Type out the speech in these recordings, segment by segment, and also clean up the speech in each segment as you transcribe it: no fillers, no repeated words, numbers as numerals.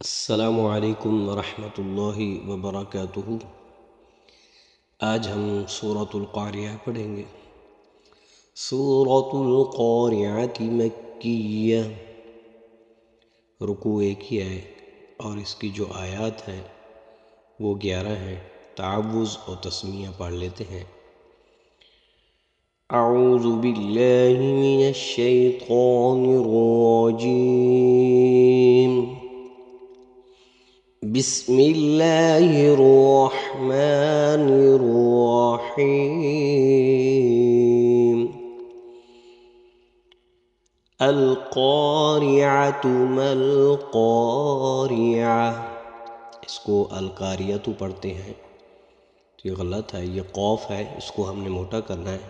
السلام علیکم ورحمۃ اللہ وبرکاتہ۔ آج ہم سورۃ القاریہ پڑھیں گے۔ سورۃ القاریہ مکیہ، رکوع ایک ہی ہے اور اس کی جو آیات ہیں وہ 11 ہیں۔ تعوذ اور تسمیہ پڑھ لیتے ہیں۔ اعوذ باللہ من الشیطان الرجیم، بسم اللہ الرحمن الرحیم۔ القاریعۃ ما القاریعہ، اس کو القاریۃ پڑھتے ہیں تو یہ غلط ہے، یہ قوف ہے، اس کو ہم نے موٹا کرنا ہے۔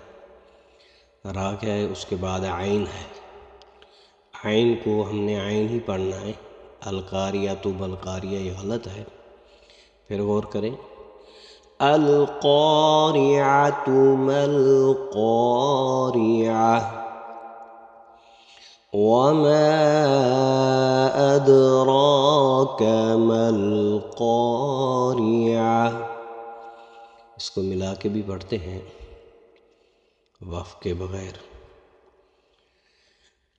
را ہے، اس کے بعد عین ہے، عین کو ہم نے عین ہی پڑھنا ہے۔ القاریۃ بالقاریہ یہ غلط ہے، پھر غور کریں۔ القاریعۃ ما القاریعہ، وما ادراک ما القاریعہ، اس کو ملا کے بھی پڑھتے ہیں وقف کے بغیر۔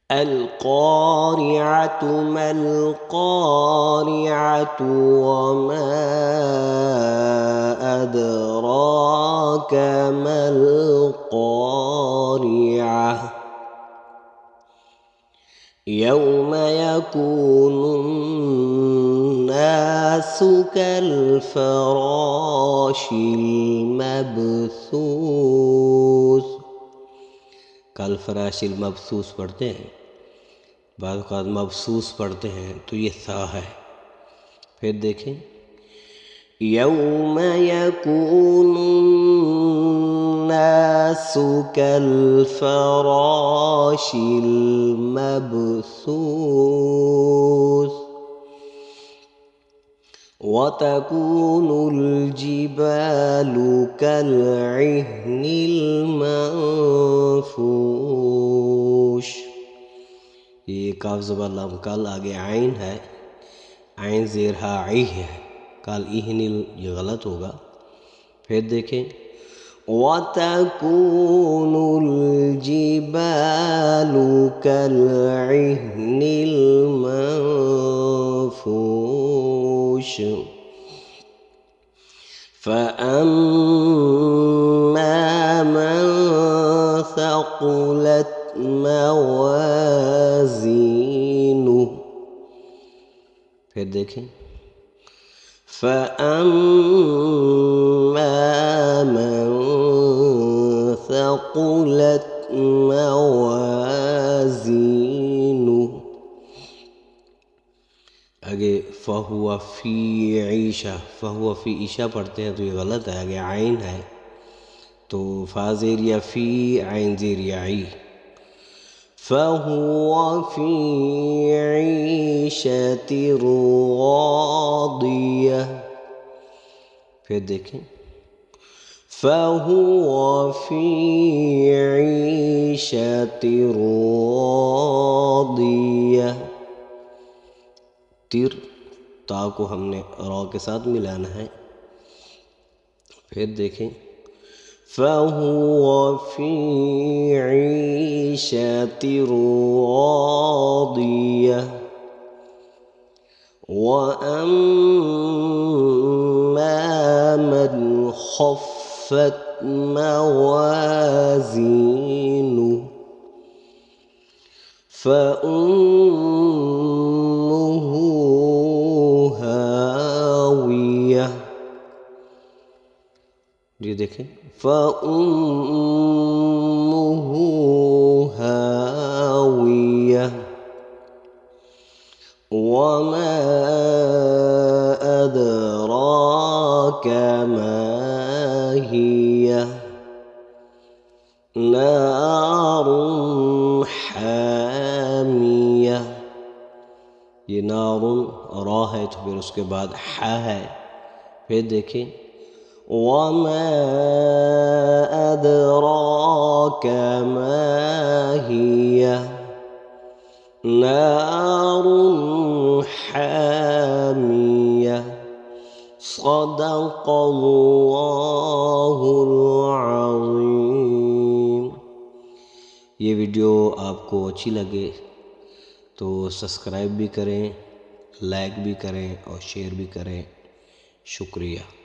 القاریعۃ ما القاریعۃ، وما ادراک ما القاریعہ، یوم یکون الناس کالفراش المبثوث، کالفراش المبثوث پڑھتے ہیں، بعض اوقات مبثوث پڑھتے ہیں تو یہ ثا ہے۔ پھر دیکھیں، یوم یکون الناس کالفراش المبثوث، وتكون الجبال كالعهن المنفوش، یہ کاف زبر لام کال، آگے عین ہے، عین زیر ہا عی ہے، کال ایہن یہ غلط ہوگا۔ پھر دیکھیں، وَتَكُونُ الْجِبَالُ كَالْعِهْنِ الْمَنفُوشِ، فَأَمَّا مَنْ ثَقُلَتْ موازینہ، پھر دیکھیں، فَأَمَّا مَنْ ثَقُلَتْ موازینہ، آگے فَهُوَ فِي عِیشَةٍ، فَهُوَ فِي عِیشَةٍ پڑھتے ہیں تو یہ غلط ہے، آگے عین ہے تو فا زیریا فی، عین زیریا عی، فَهُوَ فِي عِیشَةٍ راضیہ، پھر دیکھیں، فَهُوَ فِي عِیشَةٍ راضیہ، تر تا کو ہم نے را کے ساتھ ملانا ہے۔ پھر دیکھیں، فَهُوَ فِي عِیشَةٍ راضیہ، وَأَمَّا مَنْ خَفَّتْ موازینہ، فَأُمُّهُ ہاویہ، یہ دیکھیں، فَأُمُّهُ ہاویہ، وَمَا أَدْرَاكَ مَا هِیَهْ، نَارٌ حَامِیَةٌ، یہ نارٌ را ہے تو پھر اس کے بعد ح ہے۔ پھر دیکھیں، وَمَا أَدْرَاكَ مَا هِیَهْ، نار حامیہ صدق اللہ العظیم۔ یہ ویڈیو آپ کو اچھی لگے تو سبسکرائب بھی کریں، لائک بھی کریں اور شیئر بھی کریں۔ شکریہ۔